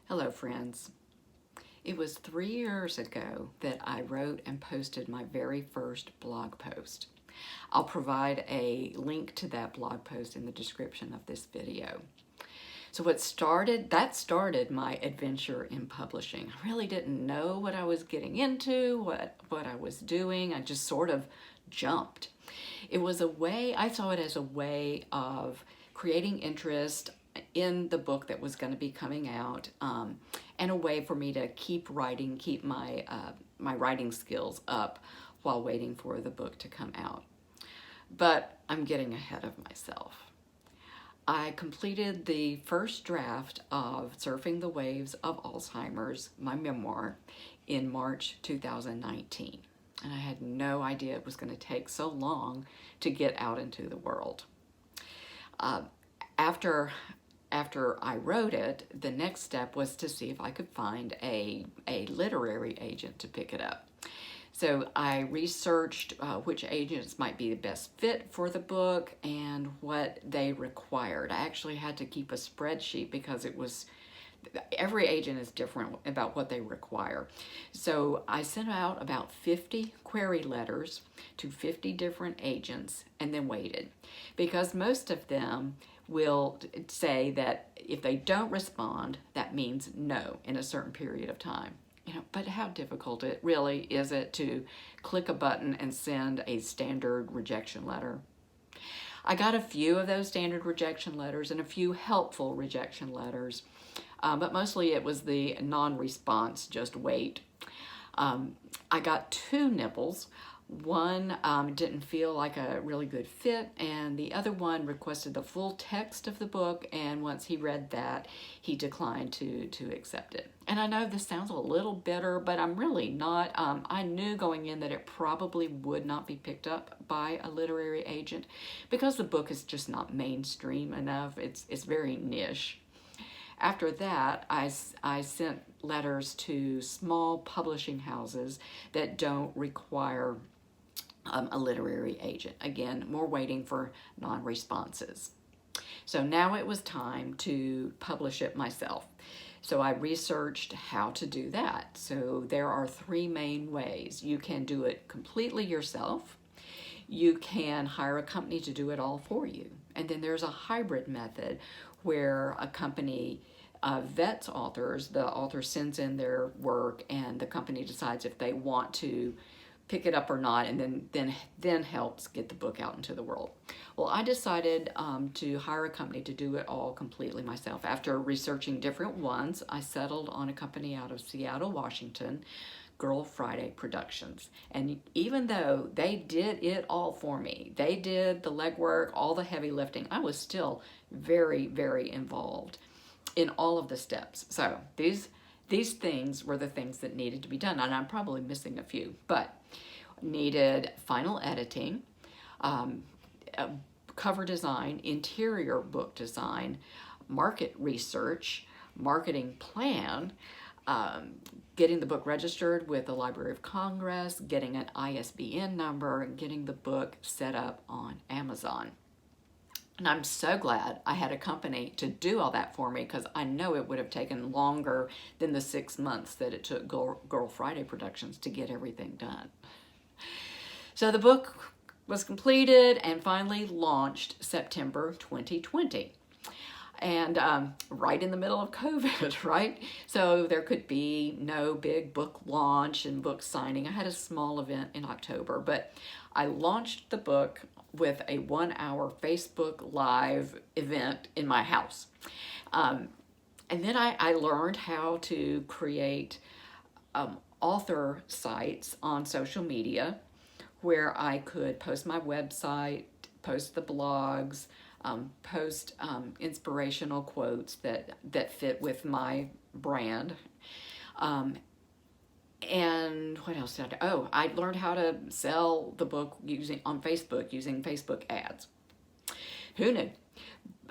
Hello, friends. It was 3 years ago that I wrote and posted my very first blog post. I'll provide a link to that blog post in the description of this video. So that started my adventure in publishing. I really didn't know what I was getting into, what I was doing. I just sort of jumped. I saw it as a way of creating interest in the book that was going to be coming out, and a way for me to keep writing, keep my writing skills up while waiting for the book to come out. But I'm getting ahead of myself. I completed the first draft of Surfing the Waves of Alzheimer's, my memoir, in March 2019. And I had no idea it was going to take so long to get out into the world. After I wrote it, the next step was to see if I could find a literary agent to pick it up. So I researched which agents might be the best fit for the book and what they required. I actually had to keep a spreadsheet because every agent is different about what they require. So I sent out about 50 query letters to 50 different agents and then waited, because most of them will say that if they don't respond, that means no in a certain period of time. But how difficult it really is it to click a button and send a standard rejection letter? I got a few of those standard rejection letters and a few helpful rejection letters, but mostly it was the non-response, just wait. I got two nibbles. One didn't feel like a really good fit, and the other one requested the full text of the book, and once he read that, he declined to accept it. And I know this sounds a little bitter, but I'm really not. I knew going in that it probably would not be picked up by a literary agent because the book is just not mainstream enough. It's very niche. After that, I sent letters to small publishing houses that don't require a literary agent. Again, more waiting for non-responses. So now it was time to publish it myself. So I researched how to do that. So there are three main ways. You can do it completely yourself. You can hire a company to do it all for you. And then there's a hybrid method where a company vets authors. The author sends in their work and the company decides if they want to pick it up or not, and then helps get the book out into the world. Well, I decided to hire a company to do it all completely myself. After researching different ones, I settled on a company out of Seattle, Washington, Girl Friday Productions. And even though they did it all for me, they did the legwork, all the heavy lifting, I was still very, very involved in all of the steps. So these things were the things that needed to be done, and I'm probably missing a few, but needed final editing, cover design, interior book design, market research, marketing plan, getting the book registered with the Library of Congress, getting an ISBN number, and getting the book set up on Amazon. And I'm so glad I had a company to do all that for me, because I know it would have taken longer than the 6 months that it took Girl Friday Productions to get everything done. So the book was completed and finally launched September 2020. And right in the middle of COVID, right? So there could be no big book launch and book signing. I had a small event in October, but I launched the book with a 1-hour Facebook Live event in my house. And then I learned how to create author sites on social media where I could post my website, post the blogs, post inspirational quotes that fit with my brand. And what else did I do? Oh, I learned how to sell the book on Facebook using Facebook ads. Who knew?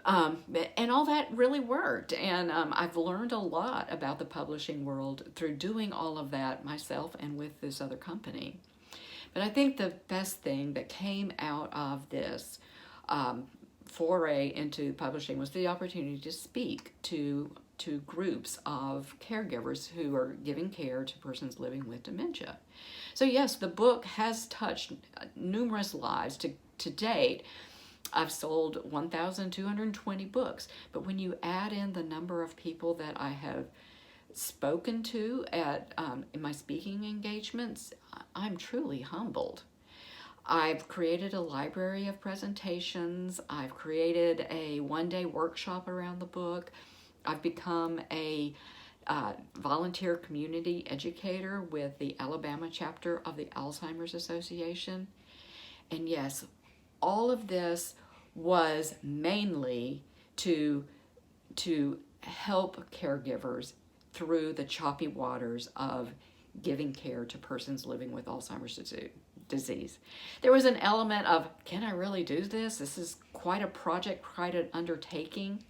And all that really worked. And I've learned a lot about the publishing world through doing all of that myself and with this other company. But I think the best thing that came out of this foray into publishing was the opportunity to speak to to groups of caregivers who are giving care to persons living with dementia. So yes, the book has touched numerous lives. To date, I've sold 1,220 books, but when you add in the number of people that I have spoken to at in my speaking engagements, I'm truly humbled. I've created a library of presentations. I've created a one-day workshop around the book. I've become a volunteer community educator with the Alabama chapter of the Alzheimer's Association. And yes, all of this was mainly to help caregivers through the choppy waters of giving care to persons living with Alzheimer's disease. There was an element of, can I really do this? This is quite a project, quite an undertaking.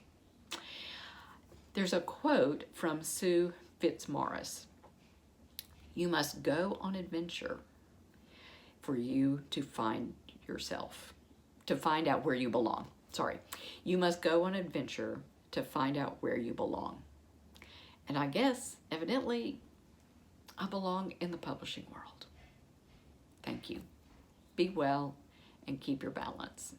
There's a quote from Sue Fitzmaurice. You must go on adventure for you to find yourself, to find out where you belong. Sorry. You must go on adventure to find out where you belong. And I guess, evidently, I belong in the publishing world. Thank you. Be well and keep your balance.